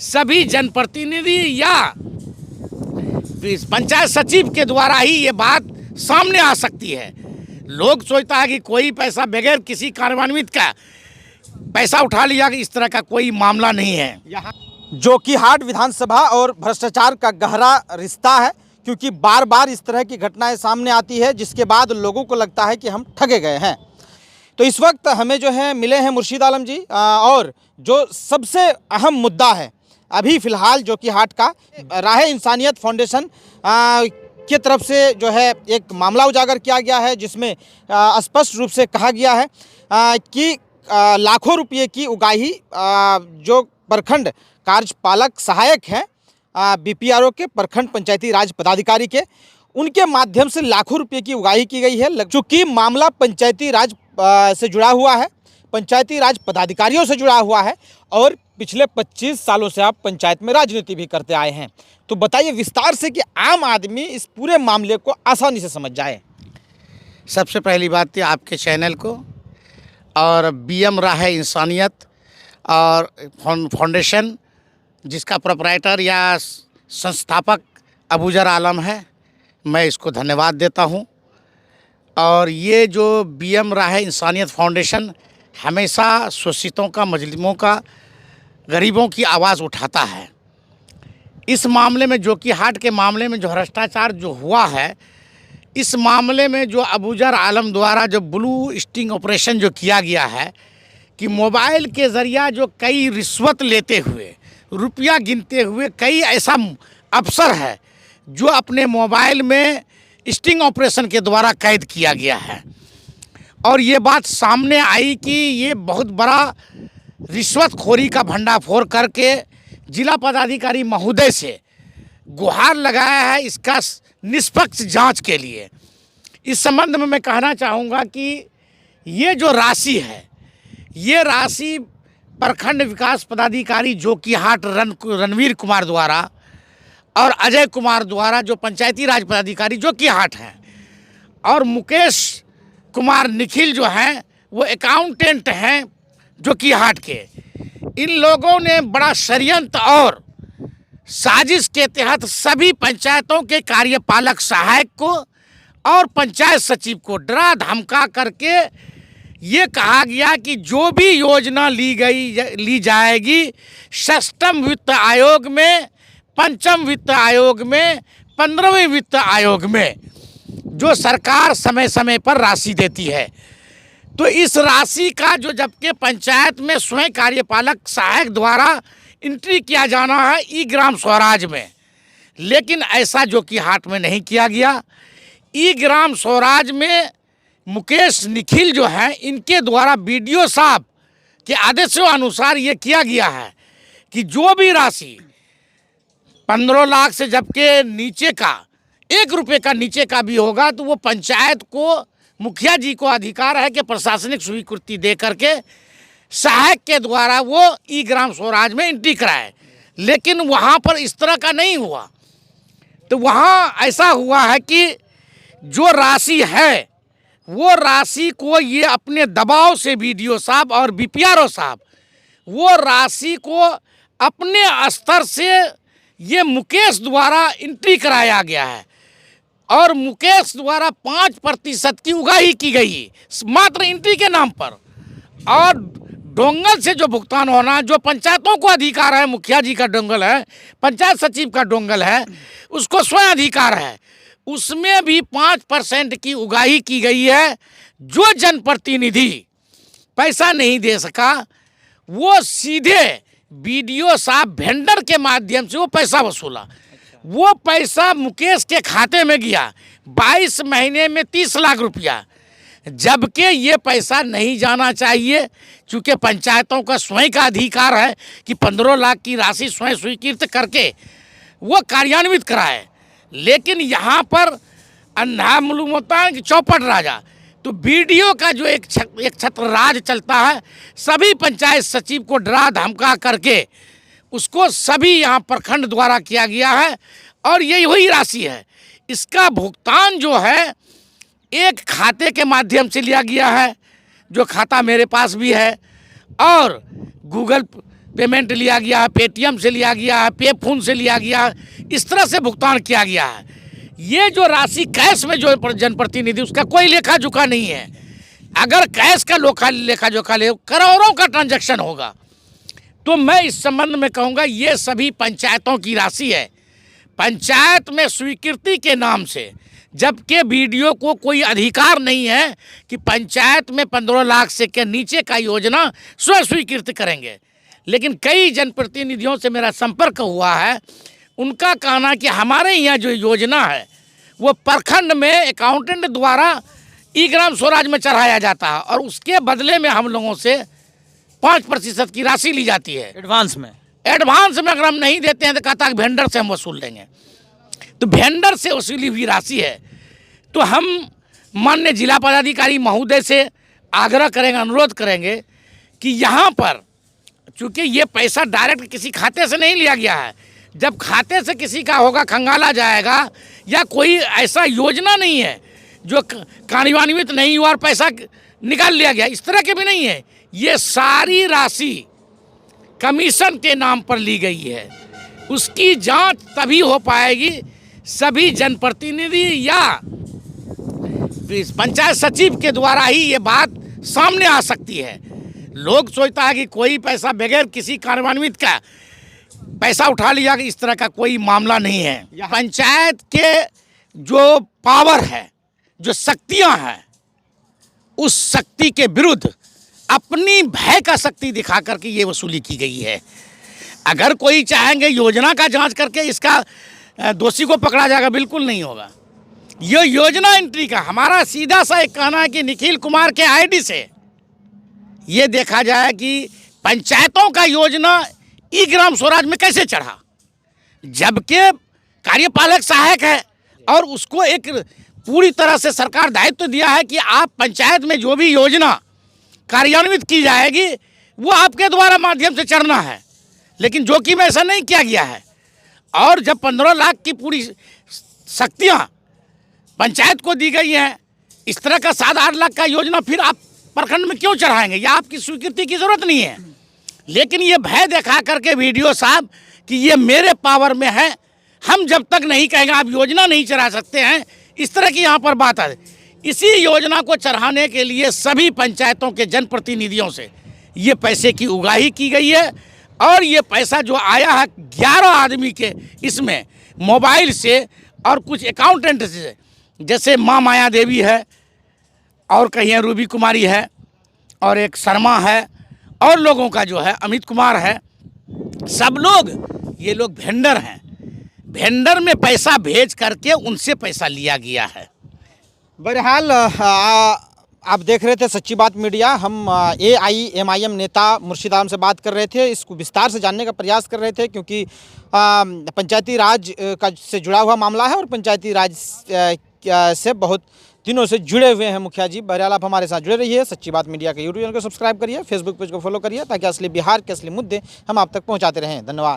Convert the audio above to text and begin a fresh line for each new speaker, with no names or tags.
सभी जनप्रतिनिधि या पंचायत सचिव के द्वारा ही ये बात सामने आ सकती है। लोग सोचता है कि कोई पैसा बगैर किसी कार्यान्वित का पैसा उठा लिया, कि इस तरह का कोई मामला नहीं है।
यहाँ जोकीहाट विधानसभा और भ्रष्टाचार का गहरा रिश्ता है, क्योंकि बार बार इस तरह की घटनाएं सामने आती है जिसके बाद लोगों को लगता है कि हम ठगे गए हैं। तो इस वक्त हमें जो है मिले हैं मुर्शीद आलम जी, और जो सबसे अहम मुद्दा है अभी फ़िलहाल जोकीहाट का, राह इंसानियत फाउंडेशन की तरफ से जो है एक मामला उजागर किया गया है, जिसमें स्पष्ट रूप से कहा गया है कि लाखों रुपये की उगाही जो प्रखंड कार्यपालक सहायक हैं बीपीआरओ के, प्रखंड पंचायती राज पदाधिकारी के, उनके माध्यम से लाखों रुपये की उगाही की गई है। चूँकि मामला पंचायती राज से जुड़ा हुआ है, पंचायती राज पदाधिकारियों से जुड़ा हुआ है, और पिछले 25 सालों से आप पंचायत में राजनीति भी करते आए हैं। तो बताइए विस्तार से कि आम आदमी इस पूरे मामले को आसानी से समझ जाए।
सबसे पहली बात है आपके चैनल को और बीएम राह इंसानियत और फाउंडेशन, जिसका प्रोपराइटर या संस्थापक अबूजर आलम है, मैं इसको धन्यवाद देता हूं। और ये जो बीएम राह इंसानियत फाउंडेशन हमेशा शोषितों का, मजलूमों का, गरीबों की आवाज़ उठाता है। इस मामले में जोकीहाट के मामले में जो भ्रष्टाचार जो हुआ है, इस मामले में जो अबूजर आलम द्वारा जो ब्लू स्टिंग ऑपरेशन जो किया गया है कि मोबाइल के ज़रिया जो कई रिश्वत लेते हुए, रुपया गिनते हुए कई ऐसा अफसर है जो अपने मोबाइल में स्टिंग ऑपरेशन के द्वारा कैद किया गया है। और ये बात सामने आई कि ये बहुत बड़ा रिश्वतखोरी का भंडाफोड़ करके जिला पदाधिकारी महोदय से गुहार लगाया है इसका निष्पक्ष जांच के लिए। इस संबंध में मैं कहना चाहूँगा कि ये जो राशि है, ये राशि प्रखंड विकास पदाधिकारी जोकीहाट रणवीर कुमार द्वारा और अजय कुमार द्वारा, जो पंचायती राज पदाधिकारी जोकीहाट हैं, और मुकेश कुमार निखिल जो हैं वो अकाउंटेंट हैं जोकीहाट के, इन लोगों ने बड़ा षड्यंत्र और साजिश के तहत सभी पंचायतों के कार्यपालक सहायक को और पंचायत सचिव को डरा धमका करके ये कहा गया कि जो भी योजना ली जाएगी षष्ठम वित्त आयोग में, पंचम वित्त आयोग में, 15वें वित्त आयोग में, जो सरकार समय समय पर राशि देती है, तो इस राशि का जो जबकि पंचायत में स्वयं कार्यपालक सहायक द्वारा एंट्री किया जाना है ई ग्राम स्वराज में, लेकिन ऐसा जोकीहाट में नहीं किया गया। ई ग्राम स्वराज में मुकेश निखिल जो हैं, इनके द्वारा बीडीओ साहब के आदेशों अनुसार ये किया गया है कि जो भी राशि 15 लाख से जबकि नीचे का, 1 रुपये का नीचे का भी होगा, तो वो पंचायत को, मुखिया जी को अधिकार है कि प्रशासनिक स्वीकृति दे करके सहायक के द्वारा वो ई ग्राम स्वराज में एंट्री कराए। लेकिन वहाँ पर इस तरह का नहीं हुआ। तो वहाँ ऐसा हुआ है कि जो राशि है वो राशि को ये अपने दबाव से बीडीओ साहब और बीपीआरओ साहब वो राशि को अपने स्तर से ये मुकेश द्वारा एंट्री कराया गया है, और मुकेश द्वारा 5% की उगाही की गई मात्र एंट्री के नाम पर। और डोंगल से जो भुगतान होना, जो पंचायतों को अधिकार है, मुखिया जी का डोंगल है, पंचायत सचिव का डोंगल है, उसको स्वयं अधिकार है, उसमें भी 5% की उगाही की गई है। जो जनप्रतिनिधि पैसा नहीं दे सका वो सीधे बीडीओ साहब वेंडर के माध्यम से वो पैसा वसूला। वो पैसा मुकेश के खाते में गया 22 महीने में 30 लाख रुपया, जबकि ये पैसा नहीं जाना चाहिए, चूँकि पंचायतों का स्वयं का अधिकार है कि 15 लाख की राशि स्वयं स्वीकृत करके वो कार्यान्वित कराए। लेकिन यहाँ पर अंधा मालूम होता है कि चौपट राजा। तो बीडीओ का जो एक छत्र राज चलता है, सभी पंचायत सचिव को डरा धमका करके उसको सभी यहाँ प्रखंड द्वारा किया गया है, और ये वही राशि है। इसका भुगतान जो है एक खाते के माध्यम से लिया गया है, जो खाता मेरे पास भी है, और गूगल पेमेंट लिया गया है, पेटीएम से लिया गया है, पे फोन से लिया गया है, इस तरह से भुगतान किया गया है। ये जो राशि कैश में जो जनप्रतिनिधि, उसका कोई लेखा जोखा नहीं है। अगर कैश का लेखा जोखा ले, करोड़ों का ट्रांजैक्शन होगा। तो मैं इस संबंध में कहूँगा, ये सभी पंचायतों की राशि है, पंचायत में स्वीकृति के नाम से, जबकि बीडीओ को कोई अधिकार नहीं है कि पंचायत में 15 लाख से के नीचे का योजना स्वयं स्वीकृत करेंगे। लेकिन कई जनप्रतिनिधियों से मेरा संपर्क हुआ है, उनका कहना कि हमारे यहाँ जो योजना है वो प्रखंड में अकाउंटेंट द्वारा ई ग्राम स्वराज में चढ़ाया जाता है और उसके बदले में हम लोगों से 5% की राशि ली जाती है
एडवांस में।
एडवांस में अगर हम नहीं देते हैं तो कहता है वेंडर से हम वसूल लेंगे। तो वेंडर से वसूली हुई राशि है। तो हम माननीय जिला पदाधिकारी महोदय से आग्रह करेंगे, अनुरोध करेंगे कि यहाँ पर चूँकि ये पैसा डायरेक्ट किसी खाते से नहीं लिया गया है, जब खाते से किसी का होगा खंगाला जाएगा, या कोई ऐसा योजना नहीं है जो कार्यान्वित नहीं हुआ और पैसा निकाल लिया गया, इस तरह के भी नहीं है। ये सारी राशि कमीशन के नाम पर ली गई है। उसकी जांच तभी हो पाएगी सभी जनप्रतिनिधि या पंचायत सचिव के द्वारा ही ये बात सामने आ सकती है। लोग सोचता है कि कोई पैसा बगैर किसी कार्यान्वित का पैसा उठा लिया, इस तरह का कोई मामला नहीं है। पंचायत के जो पावर है, जो शक्तियां हैं, उस शक्ति के विरुद्ध अपनी भय का शक्ति दिखा करके ये वसूली की गई है। अगर कोई चाहेंगे योजना का जांच करके इसका दोषी को पकड़ा जाएगा, बिल्कुल नहीं होगा। ये योजना एंट्री का हमारा सीधा सा एक कहना है कि निखिल कुमार के आईडी से ये देखा जाए कि पंचायतों का योजना ई ग्राम स्वराज में कैसे चढ़ा, जबकि कार्यपालक सहायक है और उसको एक पूरी तरह से सरकार दायित्व दिया है कि आप पंचायत में जो भी योजना कार्यान्वित की जाएगी वो आपके द्वारा माध्यम से चढ़ना है। लेकिन जो कि में ऐसा नहीं किया गया है। और जब 15 लाख की पूरी शक्तियाँ पंचायत को दी गई हैं, इस तरह का 7-8 लाख का योजना फिर आप प्रखंड में क्यों चढ़ाएंगे? या आपकी स्वीकृति की ज़रूरत नहीं है। लेकिन ये भय दिखा करके वीडियो साहब कि ये मेरे पावर में है, हम जब तक नहीं कहेंगे आप योजना नहीं चढ़ा सकते हैं, इस तरह की यहाँ पर बात है। इसी योजना को चढ़ाने के लिए सभी पंचायतों के जनप्रतिनिधियों से ये पैसे की उगाही की गई है। और ये पैसा जो आया है 11 आदमी के इसमें मोबाइल से और कुछ अकाउंटेंट से, जैसे माँ माया देवी है और कहीं रूबी कुमारी है और एक शर्मा है और लोगों का जो है अमित कुमार है, सब लोग ये लोग वेंडर हैं। वेंडर में पैसा भेज करके उनसे पैसा लिया गया है।
बहरहाल आप देख रहे थे सच्ची बात मीडिया। हम AIMIM नेता मुर्शिद आलम से बात कर रहे थे, इसको विस्तार से जानने का प्रयास कर रहे थे, क्योंकि पंचायती राज का से जुड़ा हुआ मामला है और पंचायती राज से बहुत दिनों से जुड़े हुए हैं मुखिया जी। बहरहाल आप हमारे साथ जुड़े रहिए। सच्ची बात मीडिया के यूट्यूब चैनल को सब्सक्राइब करिए, फेसबुक पेज को फॉलो करिए, ताकि असली बिहार के असली मुद्दे हम आप तक पहुँचाते रहें। धन्यवाद।